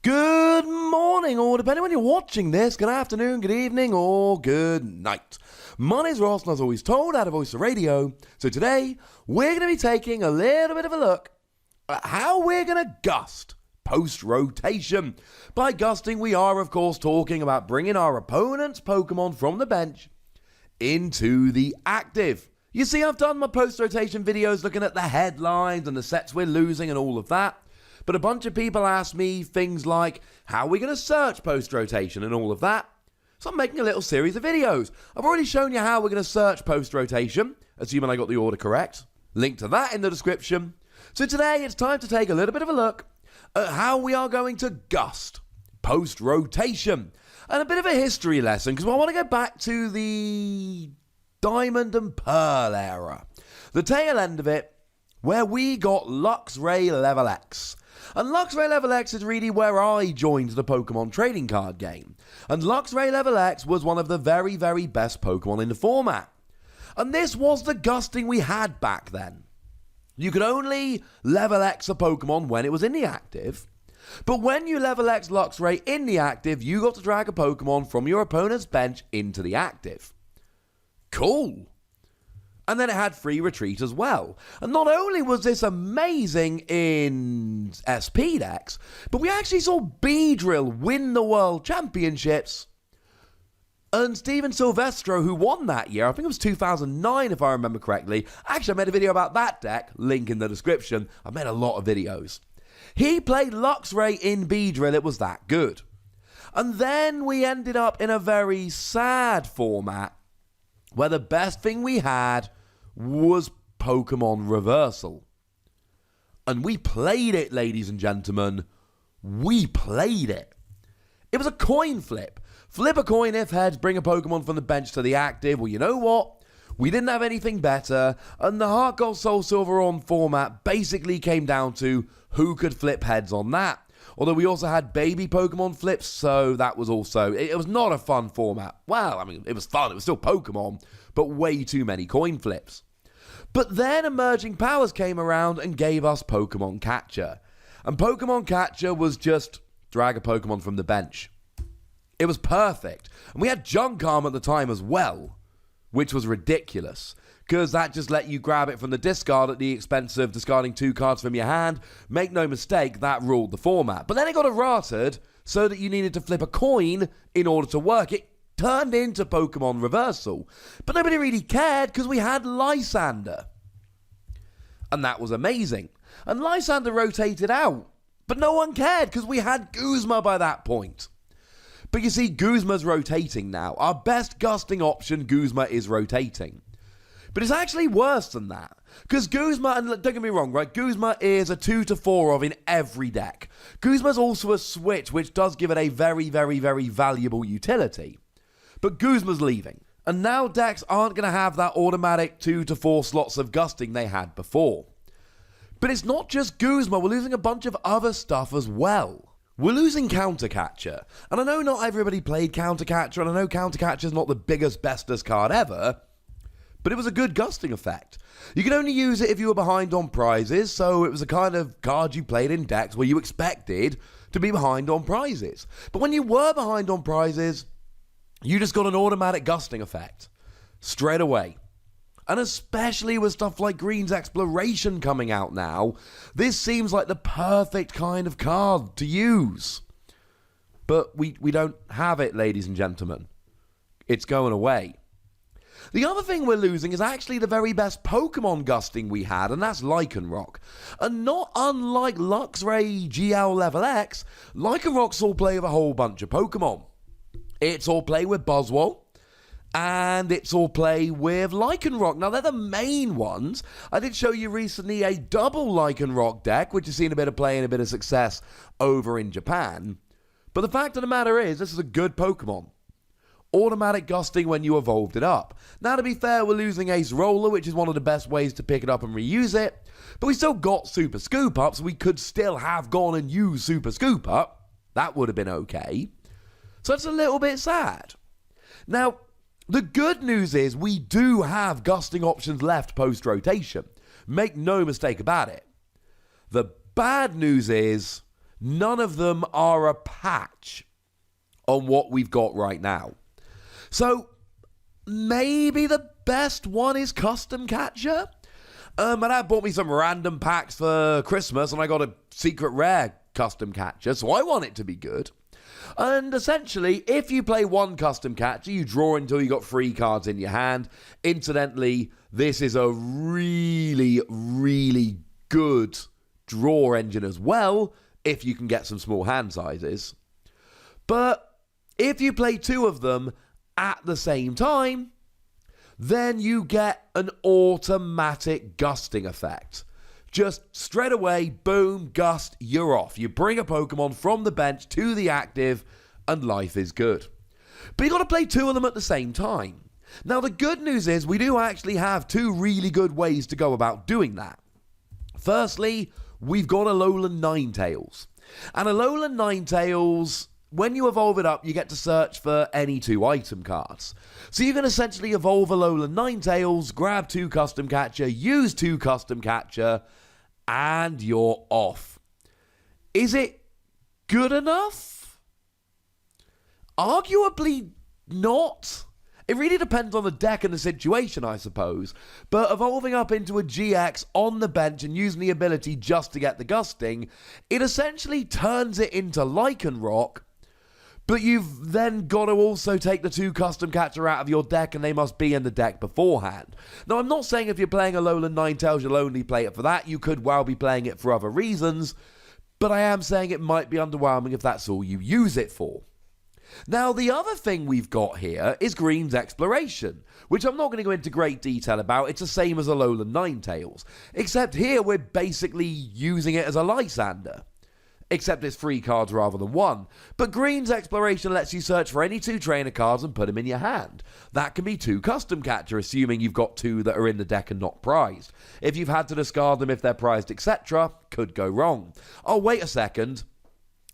Good morning, or depending on when you're watching this, good afternoon, good evening, or good night. My name's Ross, and as always told, out of Voice of Radio. So today, we're going to be taking a little bit of a look at how we're going to gust post-rotation. By gusting, we are, of course, talking about bringing our opponent's Pokemon from the bench into the active. You see, I've done my post-rotation videos looking at the headlines and the sets we're losing and all of that. But a bunch of people ask me things like, how are we going to search post-rotation and all of that? So I'm making a little series of videos. I've already shown you how we're going to search post-rotation, assuming I got the order correct. Link to that in the description. So today it's time to take a little bit of a look at how we are going to gust post-rotation. And a bit of a history lesson, because I want to go back to the Diamond and Pearl era. The tail end of it, where we got Luxray Level X. And Luxray Level X is really where I joined the Pokemon trading card game. And Luxray Level X was one of the very, very best Pokemon in the format. And this was the gusting we had back then. You could only Level X a Pokemon when it was in the active. But when you Level X Luxray in the active, you got to drag a Pokemon from your opponent's bench into the active. Cool. And then it had free retreat as well. And not only was this amazing in SP decks, but we actually saw Beedrill win the World Championships. And Steven Silvestro, who won that year, I think it was 2009 if I remember correctly. Actually, I made a video about that deck, link in the description. I've made a lot of videos. He played Luxray in Beedrill, it was that good. And then we ended up in a very sad format, where the best thing we had was Pokemon Reversal. And we played it, ladies and gentlemen. We played it. It was a coin flip. Flip a coin if heads, bring a Pokemon from the bench to the active. Well, you know what? We didn't have anything better, and the Heart Gold Soul Silver on format basically came down to who could flip heads on that. Although we also had baby Pokemon flips, so that was also... It was not a fun format. Well, I mean, it was fun. It was still Pokemon, but way too many coin flips. But then Emerging Powers came around and gave us Pokemon Catcher. And Pokemon Catcher was just drag a Pokemon from the bench. It was perfect. And we had Junk Arm at the time as well, which was ridiculous, because that just let you grab it from the discard at the expense of discarding 2 cards from your hand. Make no mistake, that ruled the format. But then it got errated so that you needed to flip a coin in order to work. It turned into Pokemon Reversal. But nobody really cared because we had Lysander. And that was amazing. And Lysander rotated out. But no one cared because we had Guzma by that point. But you see, Guzma's rotating now. Our best gusting option, Guzma, is rotating. But it's actually worse than that. Because Guzma, and don't get me wrong, right? Guzma is a 2 to 4 of in every deck. Guzma's also a switch, which does give it a very, very, very valuable utility. But Guzma's leaving. And now decks aren't going to have that automatic 2 to 4 slots of gusting they had before. But it's not just Guzma, we're losing a bunch of other stuff as well. We're losing Counter Catcher. And I know not everybody played Counter Catcher, and I know Counter Catcher is not the biggest, bestest card ever, but it was a good gusting effect. You could only use it if you were behind on prizes, so it was a kind of card you played in decks where you expected to be behind on prizes. But when you were behind on prizes, you just got an automatic gusting effect straight away. And especially with stuff like Green's Exploration coming out now, this seems like the perfect kind of card to use. But we don't have it, ladies and gentlemen. It's going away. The other thing we're losing is actually the very best Pokemon gusting we had, and that's Lycanroc. And not unlike Luxray GL Level X, Lycanroc's all play with a whole bunch of Pokemon. It's all play with Buzzwole, and it's all play with Lycanroc. Now, they're the main ones. I did show you recently a double Lycanroc deck, which has seen a bit of play and a bit of success over in Japan. But the fact of the matter is, this is a good Pokemon. Automatic gusting when you evolved it up. Now, to be fair, we're losing Ace Roller, which is one of the best ways to pick it up and reuse it. But we still got Super Scoop Up, so we could still have gone and used Super Scoop Up. That would have been okay. So it's a little bit sad. Now, the good news is we do have gusting options left post-rotation. Make no mistake about it. The bad news is none of them are a patch on what we've got right now. So maybe the best one is Custom Catcher. My dad bought me some random packs for Christmas and I got a secret rare Custom Catcher, so I want it to be good. And essentially, if you play one Custom Catcher, you draw until you got 3 cards in your hand. Incidentally, this is a really, really good draw engine as well, if you can get some small hand sizes. But if you play 2 of them at the same time, then you get an automatic gusting effect. Just straight away, boom, gust, you're off. You bring a Pokemon from the bench to the active, and life is good. But you got to play 2 of them at the same time. Now, the good news is we do actually have 2 really good ways to go about doing that. Firstly, we've got Alolan Ninetales. And Alolan Ninetales, when you evolve it up, you get to search for any 2 item cards. So you can essentially evolve Alolan Ninetales, grab 2 Custom Catcher, use 2 Custom Catcher, and you're off. Is it good enough? Arguably not. It really depends on the deck and the situation, I suppose. But evolving up into a GX on the bench and using the ability just to get the gusting, it essentially turns it into Lycanroc. But you've then got to also take the 2 Custom Catcher out of your deck, and they must be in the deck beforehand. Now, I'm not saying if you're playing Alolan Ninetales, you'll only play it for that. You could well be playing it for other reasons. But I am saying it might be underwhelming if that's all you use it for. Now, the other thing we've got here is Green's Exploration, which I'm not going to go into great detail about. It's the same as Alolan Ninetales, except here we're basically using it as a Lysander. Except it's 3 cards rather than 1. But Green's Exploration lets you search for any 2 trainer cards and put them in your hand. That can be 2 Custom Catcher, assuming you've got 2 that are in the deck and not prized. If you've had to discard them if they're prized, etc., could go wrong. Oh, wait a second.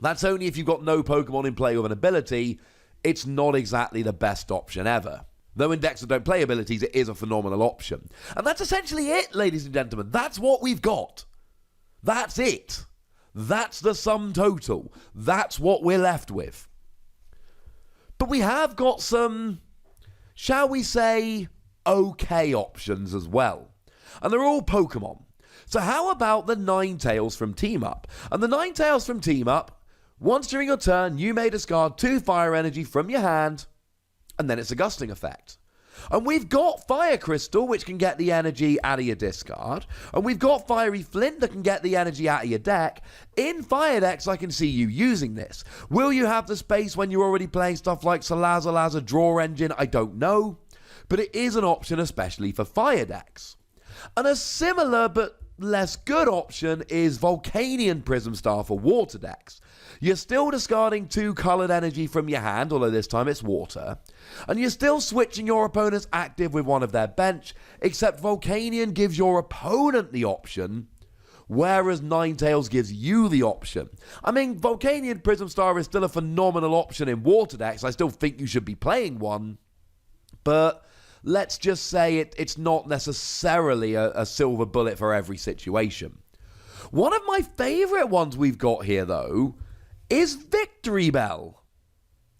That's only if you've got no Pokemon in play with an ability. It's not exactly the best option ever. Though in decks that don't play abilities, it is a phenomenal option. And that's essentially it, ladies and gentlemen. That's what we've got. That's it. That's the sum total. That's what we're left with. But we have got some, shall we say, okay options as well. And they're all Pokemon. So how about the Ninetales from Team Up? And the Ninetales from Team Up, once during your turn, you may discard 2 Fire Energy from your hand, and then it's a gusting effect. And we've got Fire Crystal, which can get the energy out of your discard. And we've got Fiery Flint that can get the energy out of your deck. In Fire decks, I can see you using this. Will you have the space when you're already playing stuff like Salazzle, Draw Engine? I don't know. But it is an option, especially for Fire decks. And a similar but less good option is Volcanion Prism Star for water decks. You're still discarding 2 coloured energy from your hand, although this time it's water. And you're still switching your opponent's active with one of their bench, except Volcanion gives your opponent the option, whereas Ninetales gives you the option. I mean, Volcanion Prism Star is still a phenomenal option in water decks. I still think you should be playing one. But let's just say it's not necessarily a silver bullet for every situation. One of my favourite ones we've got here, though, is Victory Bell.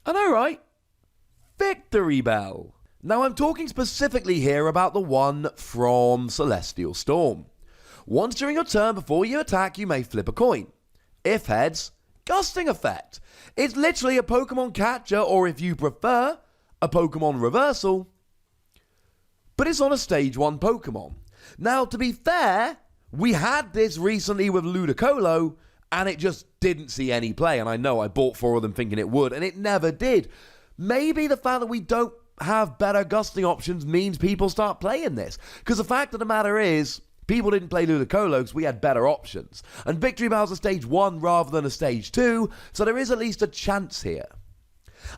I know, right? Victory Bell. Now, I'm talking specifically here about the one from Celestial Storm. Once during your turn before you attack, you may flip a coin. If heads, Gusting effect. It's literally a Pokemon catcher, or if you prefer, a Pokemon reversal. But it's on a Stage 1 Pokemon. Now, to be fair, we had this recently with Ludicolo, and it just didn't see any play. And I know I bought 4 of them thinking it would, and it never did. Maybe the fact that we don't have better gusting options means people start playing this. Because the fact of the matter is, people didn't play Ludicolo because we had better options. And Victory Bell's a Stage 1 rather than a Stage 2, so there is at least a chance here.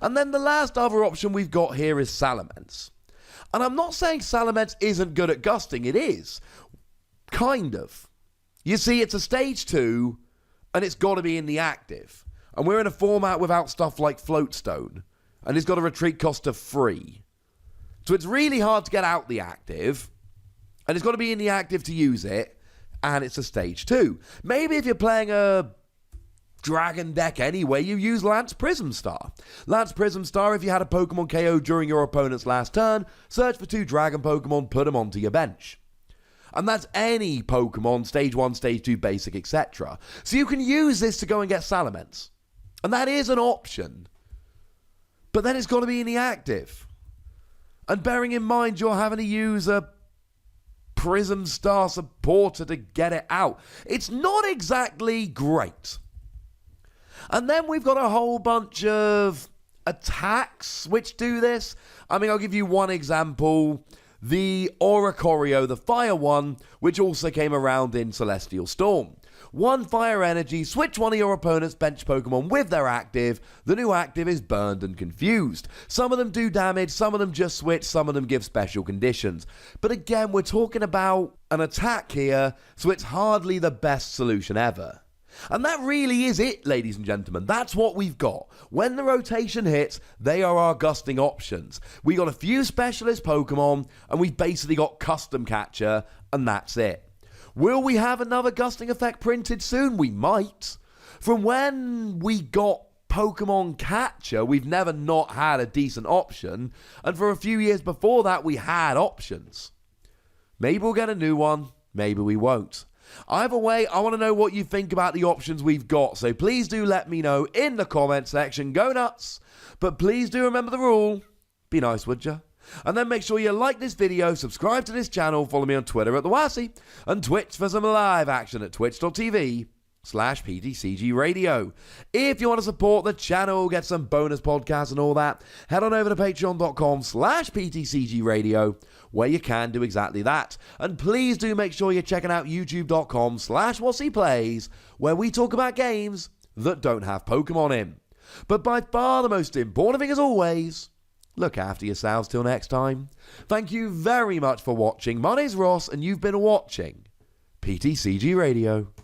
And then the last other option we've got here is Salamence. And I'm not saying Salamence isn't good at gusting, it is. Kind of. You see, it's a Stage 2, and it's got to be in the active. And we're in a format without stuff like Floatstone. And it's got a retreat cost of 3. So it's really hard to get out the active. And it's got to be in the active to use it. And it's a Stage 2. Maybe if you're playing a Dragon deck anyway, you use Lance Prism Star. Lance Prism Star, if you had a Pokemon KO during your opponent's last turn, search for 2 Dragon Pokemon, put them onto your bench. And that's any Pokemon, Stage 1, Stage 2, Basic, etc. So you can use this to go and get Salamence. And that is an option. But then it's got to be in the active. And bearing in mind you're having to use a Prism Star supporter to get it out. It's not exactly great. And then we've got a whole bunch of attacks which do this. I mean, I'll give you one example. The Oricorio, the fire one, which also came around in Celestial Storm. 1 fire energy, switch one of your opponent's bench Pokemon with their active. The new active is Burned and Confused. Some of them do damage, some of them just switch, some of them give special conditions. But again, we're talking about an attack here, so it's hardly the best solution ever. And that really is it, ladies and gentlemen. That's what we've got. When the rotation hits, they are our Gusting options. We got a few specialist Pokemon, and we've basically got Custom Catcher, and that's it. Will we have another Gusting effect printed soon? We might. From when we got Pokemon Catcher, we've never not had a decent option, and for a few years before that, we had options. Maybe we'll get a new one, maybe we won't. Either way, I want to know what you think about the options we've got, so please do let me know in the comment section. Go nuts! But please do remember the rule. Be nice, would ya? And then make sure you like this video, subscribe to this channel, follow me on Twitter at TheWassy, and Twitch for some live action at twitch.tv/PTCGRadio. If you want to support the channel, get some bonus podcasts and all that, head on over to patreon.com/PTCGRadio, where you can do exactly that. And please do make sure you're checking out youtube.com/WassyPlays, where we talk about games that don't have Pokemon in. But by far the most important thing, as always, look after yourselves till next time. Thank you very much for watching. My name's Ross, and you've been watching PTCG Radio.